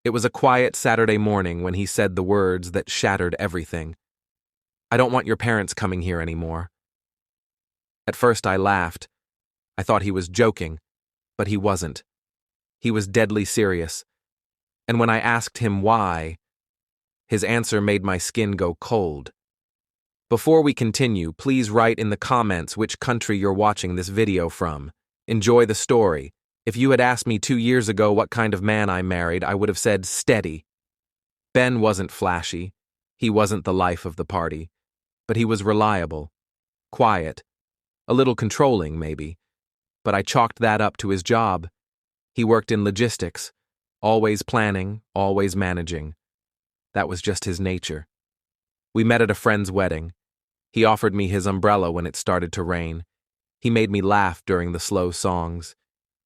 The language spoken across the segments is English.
It was a quiet Saturday morning when he said the words that shattered everything. "I don't want your parents coming here anymore." At first I laughed. I thought he was joking, but he wasn't. He was deadly serious. And when I asked him why, his answer made my skin go cold. Before we continue, please write in the comments which country you're watching this video from. Enjoy the story. If you had asked me 2 years ago what kind of man I married, I would have said steady. Ben wasn't flashy. He wasn't the life of the party. But he was reliable, quiet, a little controlling maybe. But I chalked that up to his job. He worked in logistics, always planning, always managing. That was just his nature. We met at a friend's wedding. He offered me his umbrella when it started to rain. He made me laugh during the slow songs.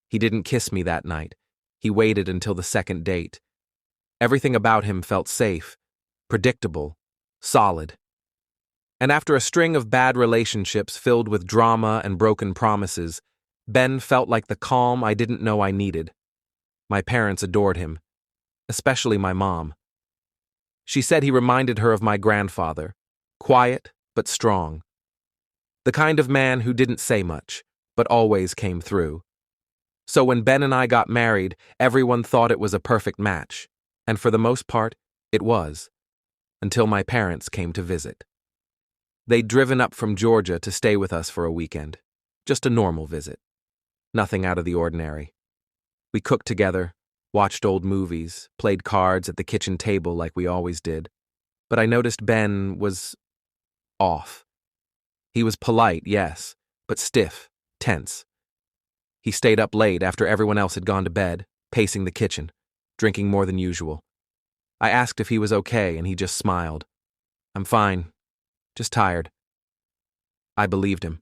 He didn't kiss me that night. He waited until the second date. Everything about him felt safe, predictable, solid. And after a string of bad relationships filled with drama and broken promises, Ben felt like the calm I didn't know I needed. My parents adored him, especially my mom. She said he reminded her of my grandfather, quiet but strong. The kind of man who didn't say much, but always came through. So when Ben and I got married, everyone thought it was a perfect match, and for the most part, it was, until my parents came to visit. They'd driven up from Georgia to stay with us for a weekend, just a normal visit. Nothing out of the ordinary. We cooked together, watched old movies, played cards at the kitchen table like we always did, but I noticed Ben was off. He was polite, yes, but stiff, tense. He stayed up late after everyone else had gone to bed, pacing the kitchen, drinking more than usual. I asked if he was okay, and he just smiled. "I'm fine, just tired." I believed him.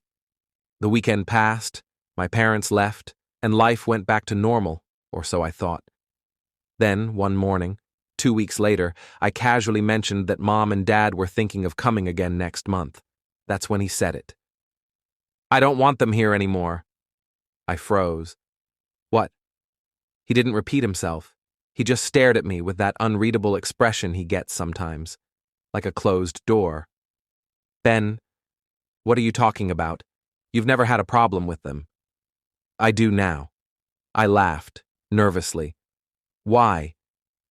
The weekend passed, my parents left, and life went back to normal, or so I thought. Then, one morning, 2 weeks later, I casually mentioned that Mom and Dad were thinking of coming again next month. That's when he said it. "I don't want them here anymore." I froze. What? He didn't repeat himself. He just stared at me with that unreadable expression he gets sometimes, like a closed door. "Ben, what are you talking about? You've never had a problem with them." "I do now." I laughed, nervously. "Why?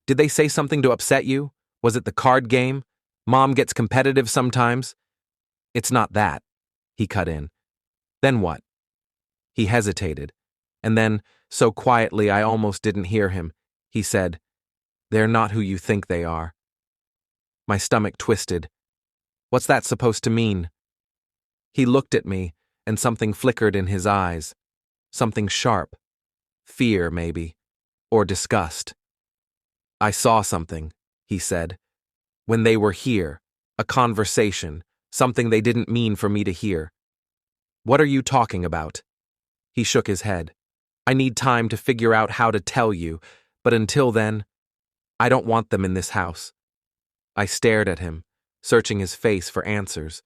Did they say something to upset you? Was it the card game? Mom gets competitive sometimes." "It's not that," he cut in. "Then what?" He hesitated, and then, so quietly I almost didn't hear him, he said, "They're not who you think they are." My stomach twisted. What's that supposed to mean? He looked at me, and something flickered in his eyes. Something sharp. Fear, maybe. Or disgust. "I saw something," he said. "When they were here. A conversation. Something they didn't mean for me to hear." "What are you talking about?" He shook his head. "I need time to figure out how to tell you, but until then, I don't want them in this house." I stared at him, searching his face for answers,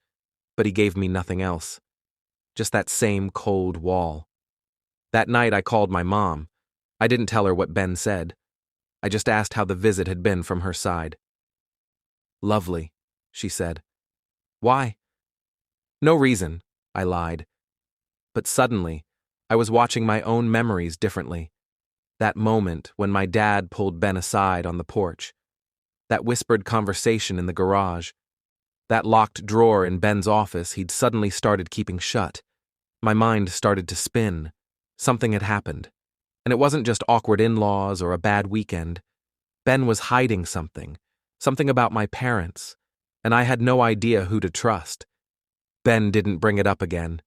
but he gave me nothing else. Just that same cold wall. That night I called my mom. I didn't tell her what Ben said. I just asked how the visit had been from her side. "Lovely," she said. "Why?" "No reason," I lied. But suddenly, I was watching my own memories differently. That moment when my dad pulled Ben aside on the porch. That whispered conversation in the garage. That locked drawer in Ben's office he'd suddenly started keeping shut. My mind started to spin. Something had happened. And it wasn't just awkward in-laws or a bad weekend. Ben was hiding something. Something about my parents. And I had no idea who to trust. Ben didn't bring it up again.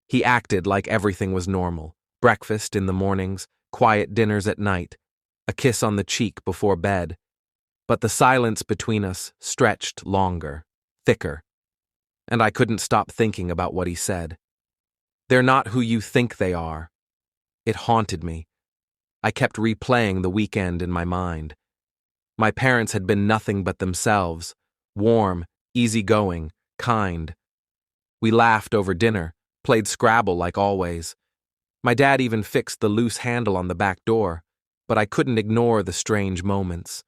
He acted like everything was normal. Breakfast in the mornings, quiet dinners at night, a kiss on the cheek before bed. But the silence between us stretched longer, thicker. And I couldn't stop thinking about what he said. "They're not who you think they are." It haunted me. I kept replaying the weekend in my mind. My parents had been nothing but themselves, warm, easygoing, kind. We laughed over dinner, played Scrabble like always. My dad even fixed the loose handle on the back door. but I couldn't ignore the strange moments.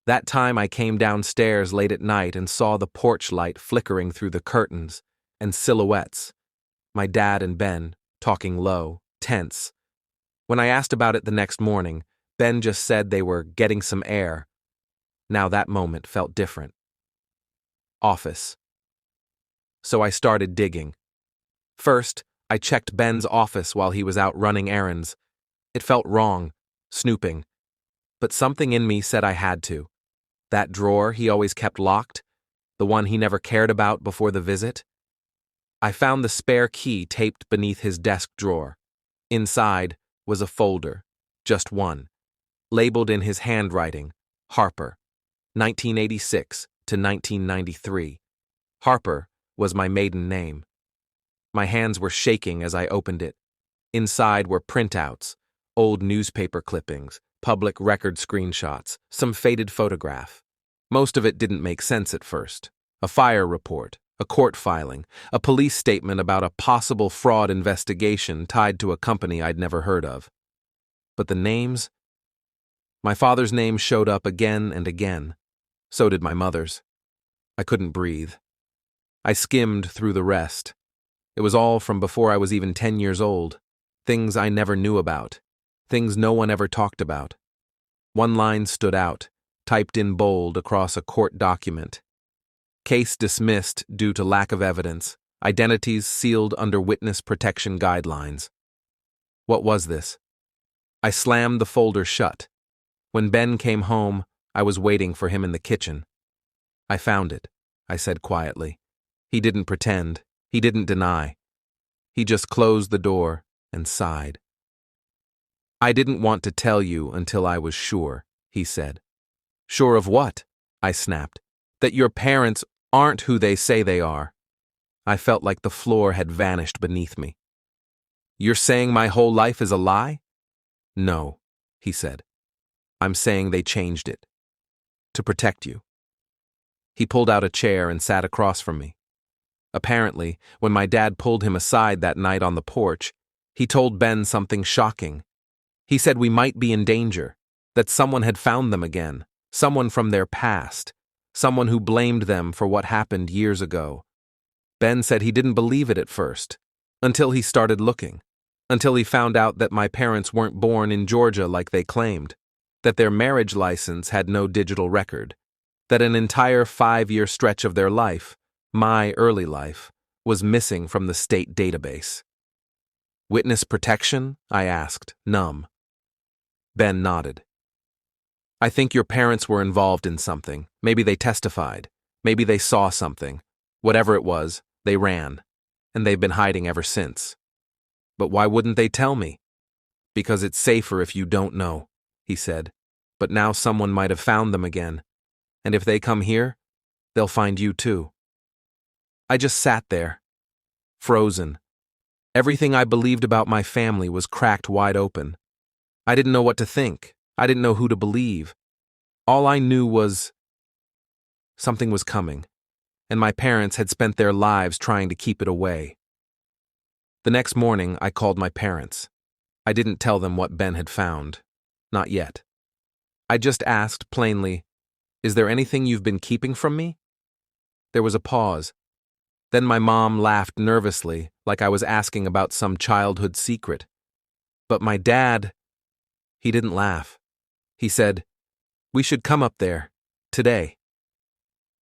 That time I came downstairs late at night and saw the porch light flickering through the curtains, and silhouettes. My dad and Ben, talking low, tense. When I asked about it the next morning, Ben just said they were getting some air. Now that moment felt different. Office. So I started digging. First, I checked Ben's office while he was out running errands. It felt wrong, snooping. But something in me said I had to. That drawer he always kept locked, the one he never cared about before the visit. I found the spare key taped beneath his desk drawer. Inside was a folder, just one, labeled in his handwriting, Harper, 1986 to 1993. Harper was my maiden name. My hands were shaking as I opened it. Inside were printouts, old newspaper clippings, public record screenshots, some faded photograph. Most of it didn't make sense at first. A fire report, a court filing, a police statement about a possible fraud investigation tied to a company I'd never heard of. But the names? My father's name showed up again and again. So did my mother's. I couldn't breathe. I skimmed through the rest. It was all from before I was even 10 years old. Things I never knew about. Things no one ever talked about. One line stood out, typed in bold across a court document. Case dismissed due to lack of evidence. Identities sealed under witness protection guidelines. What was this? I slammed the folder shut. When Ben came home, I was waiting for him in the kitchen. I found it, I said quietly. He didn't pretend. He didn't deny. He just closed the door and sighed. I didn't want to tell you until I was sure, he said. Sure of what? I snapped. That your parents aren't who they say they are. I felt like the floor had vanished beneath me. You're saying my whole life is a lie? No, he said. I'm saying they changed it. To protect you. He pulled out a chair and sat across from me. Apparently, when my dad pulled him aside that night on the porch, he told Ben something shocking. He said we might be in danger, that someone had found them again, someone from their past, someone who blamed them for what happened years ago. Ben said he didn't believe it at first, until he started looking, until he found out that my parents weren't born in Georgia like they claimed, that their marriage license had no digital record, that an entire 5-year stretch of their life, my early life, was missing from the state database. Witness protection? I asked, numb. Ben nodded. I think your parents were involved in something. Maybe they testified. Maybe they saw something. Whatever it was, they ran. And they've been hiding ever since. But why wouldn't they tell me? Because it's safer if you don't know, he said. But now someone might have found them again. And if they come here, they'll find you too. I just sat there, frozen. Everything I believed about my family was cracked wide open. I didn't know what to think. I didn't know who to believe. All I knew was something was coming, and my parents had spent their lives trying to keep it away. The next morning, I called my parents. I didn't tell them what Ben had found. Not yet. I just asked plainly, "Is there anything you've been keeping from me?" There was a pause. Then my mom laughed nervously, like I was asking about some childhood secret. But my dad, he didn't laugh. He said, "We should come up there, today."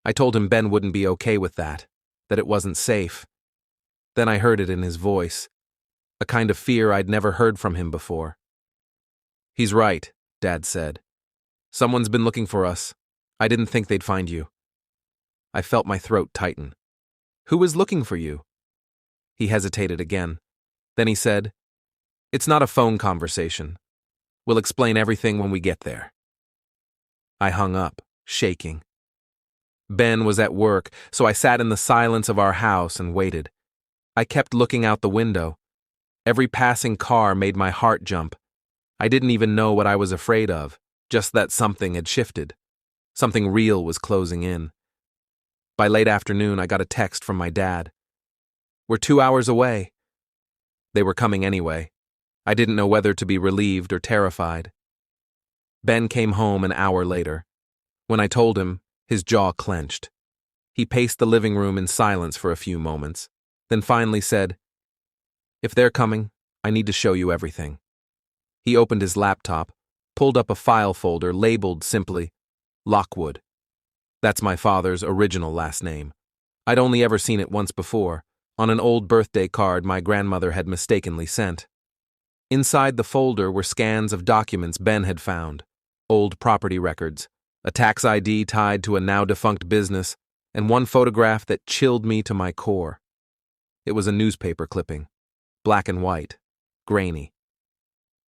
I told him Ben wouldn't be okay with that it wasn't safe. Then I heard it in his voice, a kind of fear I'd never heard from him before. "He's right," Dad said. "Someone's been looking for us. I didn't think they'd find you." I felt my throat tighten. "Who is looking for you?" He hesitated again. Then he said, "It's not a phone conversation. We'll explain everything when we get there." I hung up, shaking. Ben was at work, so I sat in the silence of our house and waited. I kept looking out the window. Every passing car made my heart jump. I didn't even know what I was afraid of, just that something had shifted. Something real was closing in. By late afternoon, I got a text from my dad. "We're 2 hours away." They were coming anyway. I didn't know whether to be relieved or terrified. Ben came home an hour later. When I told him, his jaw clenched. He paced the living room in silence for a few moments, then finally said, "If they're coming, I need to show you everything." He opened his laptop, pulled up a file folder labeled simply, Lockwood. That's my father's original last name. I'd only ever seen it once before, on an old birthday card my grandmother had mistakenly sent. Inside the folder were scans of documents Ben had found, old property records, a tax ID tied to a now-defunct business, and one photograph that chilled me to my core. It was a newspaper clipping, black and white, grainy.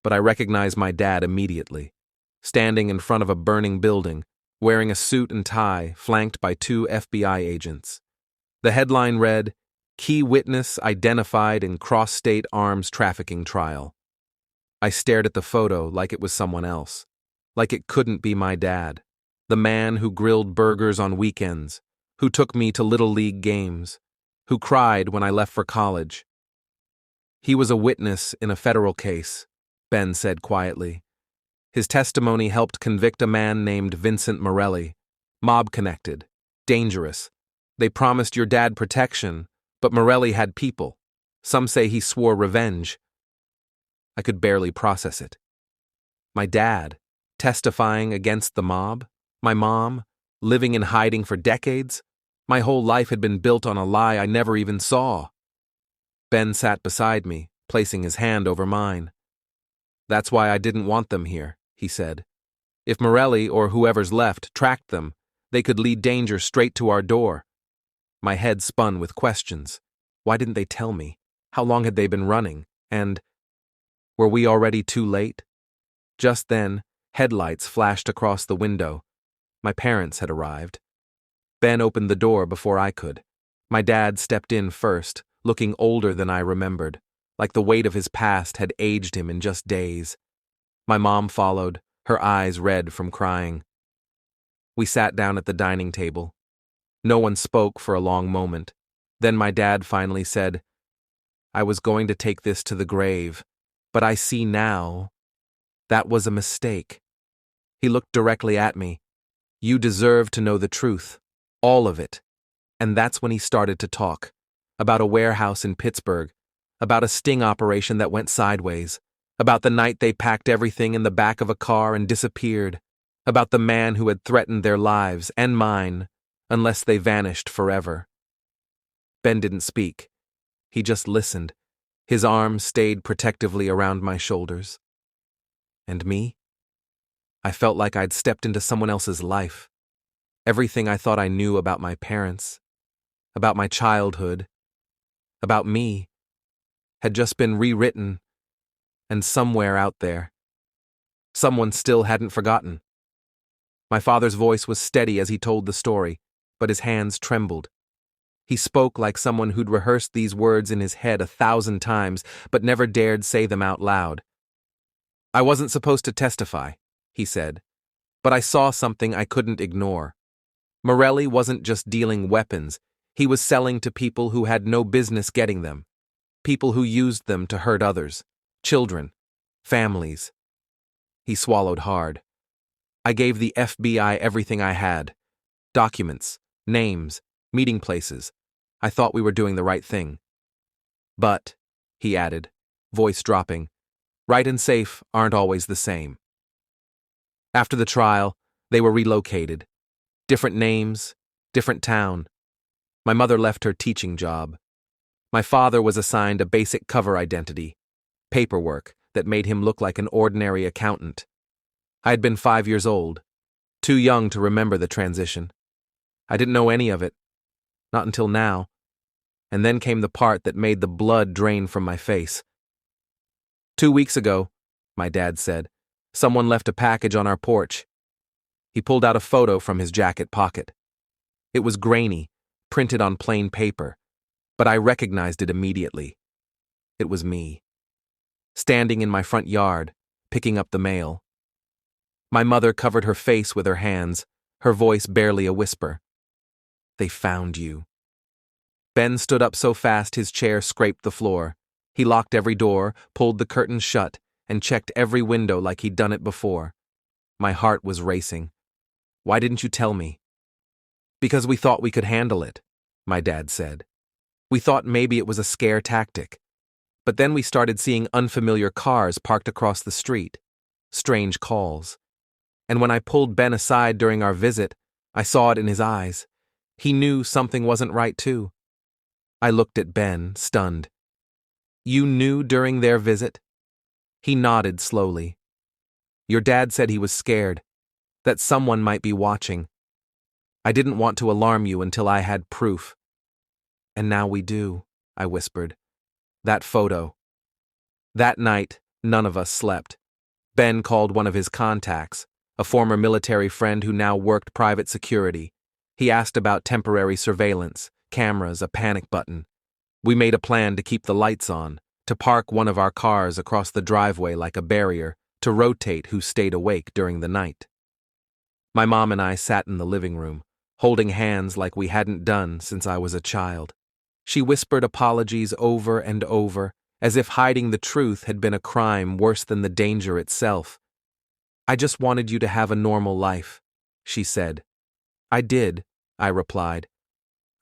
But I recognized my dad immediately, standing in front of a burning building, wearing a suit and tie, flanked by 2 FBI agents. The headline read, "Key Witness Identified in Cross-State Arms Trafficking Trial." I stared at the photo like it was someone else, like it couldn't be my dad, the man who grilled burgers on weekends, who took me to Little League games, who cried when I left for college. "He was a witness in a federal case," Ben said quietly. "His testimony helped convict a man named Vincent Morelli, mob-connected, dangerous. They promised your dad protection, but Morelli had people. Some say he swore revenge." I could barely process it. My dad, testifying against the mob? My mom, living in hiding for decades? My whole life had been built on a lie I never even saw. Ben sat beside me, placing his hand over mine. "That's why I didn't want them here," he said. "If Morelli or whoever's left tracked them, they could lead danger straight to our door." My head spun with questions. Why didn't they tell me? How long had they been running? And were we already too late? Just then, headlights flashed across the window. My parents had arrived. Ben opened the door before I could. My dad stepped in first, looking older than I remembered, like the weight of his past had aged him in just days. My mom followed, her eyes red from crying. We sat down at the dining table. No one spoke for a long moment. Then my dad finally said, "I was going to take this to the grave, but I see now that was a mistake." He looked directly at me. "You deserve to know the truth, all of it." And that's when he started to talk, about a warehouse in Pittsburgh, about a sting operation that went sideways, about the night they packed everything in the back of a car and disappeared, about the man who had threatened their lives and mine unless they vanished forever. Ben didn't speak. He just listened. His arms stayed protectively around my shoulders. And me? I felt like I'd stepped into someone else's life. Everything I thought I knew about my parents, about my childhood, about me, had just been rewritten, and somewhere out there, someone still hadn't forgotten. My father's voice was steady as he told the story, but his hands trembled. He spoke like someone who'd rehearsed these words in his head 1,000 times, but never dared say them out loud. "I wasn't supposed to testify," he said, "but I saw something I couldn't ignore. Morelli wasn't just dealing weapons, he was selling to people who had no business getting them, people who used them to hurt others, children, families." He swallowed hard. I gave the FBI everything I had. Documents, names, meeting places. I thought we were doing the right thing. "But," he added, voice dropping, "right and safe aren't always the same." After the trial, they were relocated. Different names, different town. My mother left her teaching job. My father was assigned a basic cover identity, paperwork that made him look like an ordinary accountant. I had been 5 years old, too young to remember the transition. I didn't know any of it, not until now. And then came the part that made the blood drain from my face. 2 weeks ago, my dad said, someone left a package on our porch. He pulled out a photo from his jacket pocket. It was grainy, printed on plain paper, but I recognized it immediately. It was me, standing in my front yard, picking up the mail. My mother covered her face with her hands, her voice barely a whisper. "They found you." Ben stood up so fast his chair scraped the floor. He locked every door, pulled the curtains shut, and checked every window like he'd done it before. My heart was racing. Why didn't you tell me? Because we thought we could handle it, my dad said. We thought maybe it was a scare tactic. But then we started seeing unfamiliar cars parked across the street. Strange calls. And when I pulled Ben aside during our visit, I saw it in his eyes. He knew something wasn't right too. I looked at Ben, stunned. You knew during their visit? He nodded slowly. Your dad said he was scared, that someone might be watching. I didn't want to alarm you until I had proof. And now we do, I whispered. That photo. That night, none of us slept. Ben called one of his contacts, a former military friend who now worked private security. He asked about temporary surveillance, cameras, a panic button. We made a plan to keep the lights on, to park one of our cars across the driveway like a barrier, to rotate who stayed awake during the night. My mom and I sat in the living room, holding hands like we hadn't done since I was a child. She whispered apologies over and over, as if hiding the truth had been a crime worse than the danger itself. I just wanted you to have a normal life, she said. I did, I replied.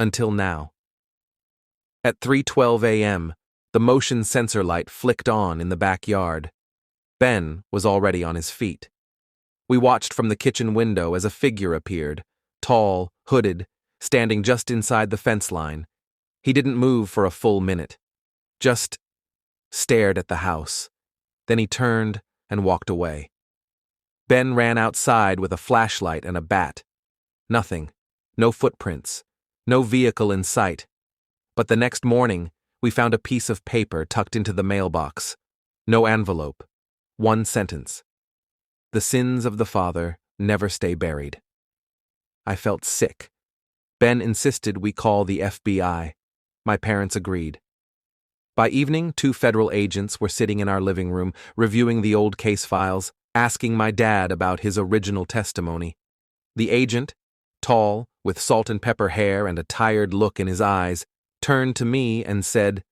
Until now. At 3:12 a.m., the motion sensor light flicked on in the backyard. Ben was already on his feet. We watched from the kitchen window as a figure appeared, tall, hooded, standing just inside the fence line. He didn't move for a full minute, just stared at the house. Then he turned and walked away. Ben ran outside with a flashlight and a bat. Nothing, no footprints, no vehicle in sight. But the next morning, we found a piece of paper tucked into the mailbox. No envelope. One sentence. The sins of the father never stay buried. I felt sick. Ben insisted we call the FBI. My parents agreed. By evening, 2 federal agents were sitting in our living room, reviewing the old case files, asking my dad about his original testimony. The agent, tall, with salt and pepper hair and a tired look in his eyes, turned to me and said,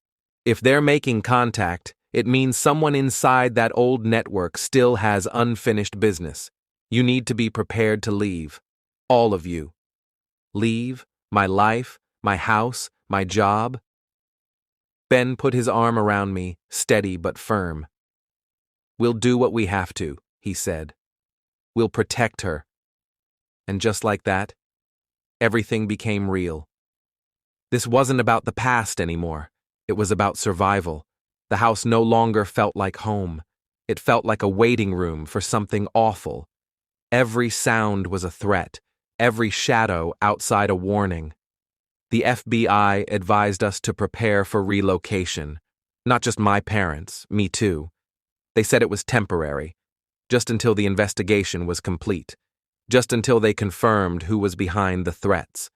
"If they're making contact, it means someone inside that old network still has unfinished business. You need to be prepared to leave. All of you. Leave, my life, my house, my job." Ben put his arm around me, steady but firm. "We'll do what we have to," he said. "We'll protect her." And just like that, everything became real. This wasn't about the past anymore. It was about survival. The house no longer felt like home. It felt like a waiting room for something awful. Every sound was a threat, every shadow outside a warning. The FBI advised us to prepare for relocation. Not just my parents, me too. They said it was temporary, just until the investigation was complete, just until they confirmed who was behind the threats.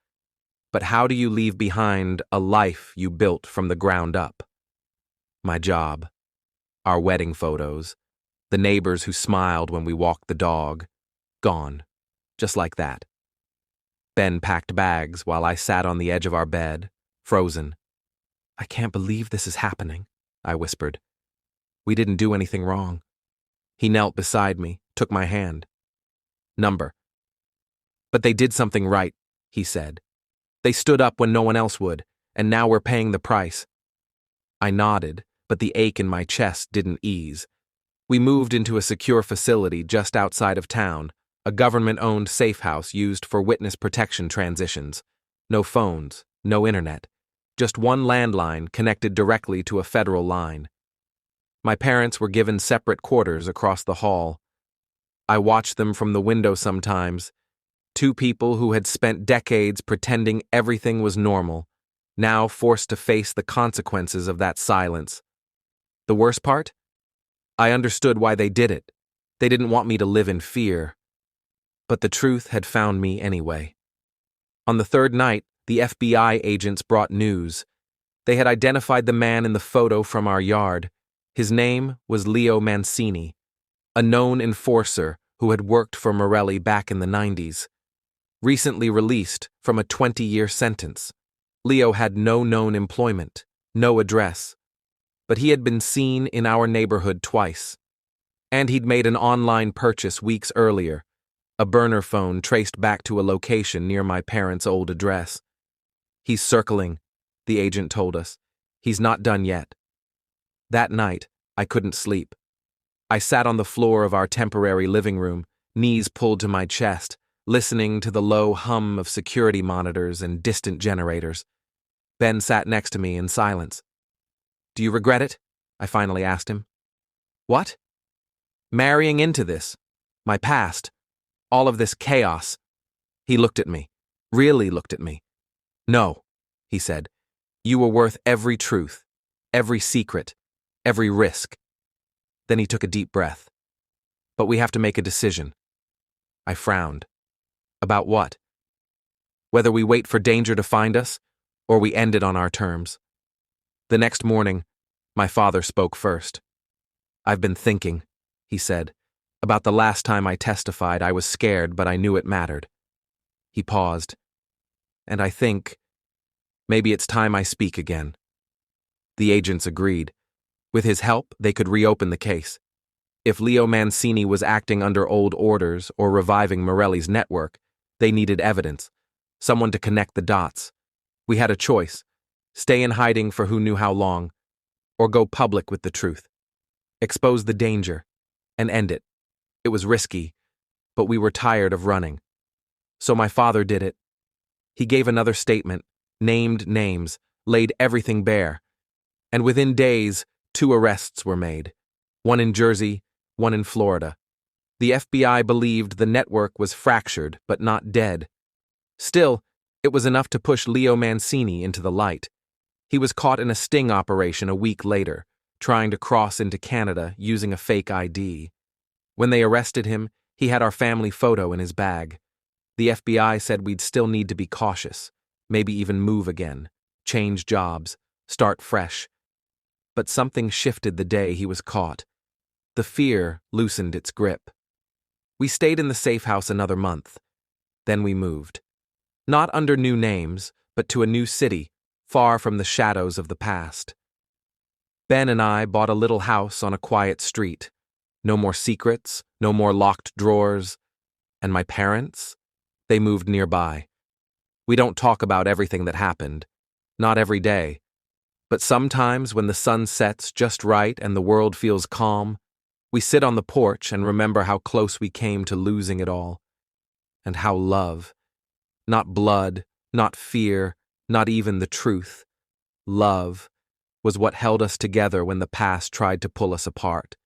But how do you leave behind a life you built from the ground up? My job, our wedding photos, the neighbors who smiled when we walked the dog, gone, just like that. Ben packed bags while I sat on the edge of our bed, frozen. "I can't believe this is happening," I whispered. "We didn't do anything wrong." He knelt beside me, took my hand. "Number." "But they did something right," he said. "They stood up when no one else would, and now we're paying the price." I nodded, but the ache in my chest didn't ease. We moved into a secure facility just outside of town, a government-owned safe house used for witness protection transitions. No phones, no internet, just one landline connected directly to a federal line. My parents were given separate quarters across the hall. I watched them from the window sometimes. 2 people who had spent decades pretending everything was normal, now forced to face the consequences of that silence. The worst part? I understood why they did it. They didn't want me to live in fear. But the truth had found me anyway. On the 3rd night, the FBI agents brought news. They had identified the man in the photo from our yard. His name was Leo Mancini, a known enforcer who had worked for Morelli back in the 90s. Recently released from a 20-year sentence. Leo had no known employment, no address, but he had been seen in our neighborhood twice. And he'd made an online purchase weeks earlier, a burner phone traced back to a location near my parents' old address. He's circling, the agent told us. He's not done yet. That night, I couldn't sleep. I sat on the floor of our temporary living room, knees pulled to my chest, listening to the low hum of security monitors and distant generators. Ben sat next to me in silence. "Do you regret it?" I finally asked him. "What?" "Marrying into this. My past. All of this chaos." He looked at me. Really looked at me. "No," he said. "You were worth every truth, every secret, every risk." Then he took a deep breath. "But we have to make a decision." I frowned. "About what?" "Whether we wait for danger to find us, or we end it on our terms." The next morning, my father spoke first. "I've been thinking," he said. "About the last time I testified, I was scared, but I knew it mattered." He paused. "And I think maybe it's time I speak again." The agents agreed. With his help, they could reopen the case. If Leo Mancini was acting under old orders or reviving Morelli's network, they needed evidence, someone to connect the dots. We had a choice: stay in hiding for who knew how long, or go public with the truth. Expose the danger, and end it. It was risky, but we were tired of running. So my father did it. He gave another statement, named names, laid everything bare. And within days, 2 arrests were made. One in Jersey, one in Florida. The FBI believed the network was fractured, but not dead. Still, it was enough to push Leo Mancini into the light. He was caught in a sting operation a week later, trying to cross into Canada using a fake ID. When they arrested him, he had our family photo in his bag. The FBI said we'd still need to be cautious, maybe even move again, change jobs, start fresh. But something shifted the day he was caught. The fear loosened its grip. We stayed in the safe house another month. Then we moved. Not under new names, but to a new city, far from the shadows of the past. Ben and I bought a little house on a quiet street. No more secrets, no more locked drawers. And my parents? They moved nearby. We don't talk about everything that happened. Not every day. But sometimes when the sun sets just right and the world feels calm, we sit on the porch and remember how close we came to losing it all. And how love, not blood, not fear, not even the truth, love, was what held us together when the past tried to pull us apart.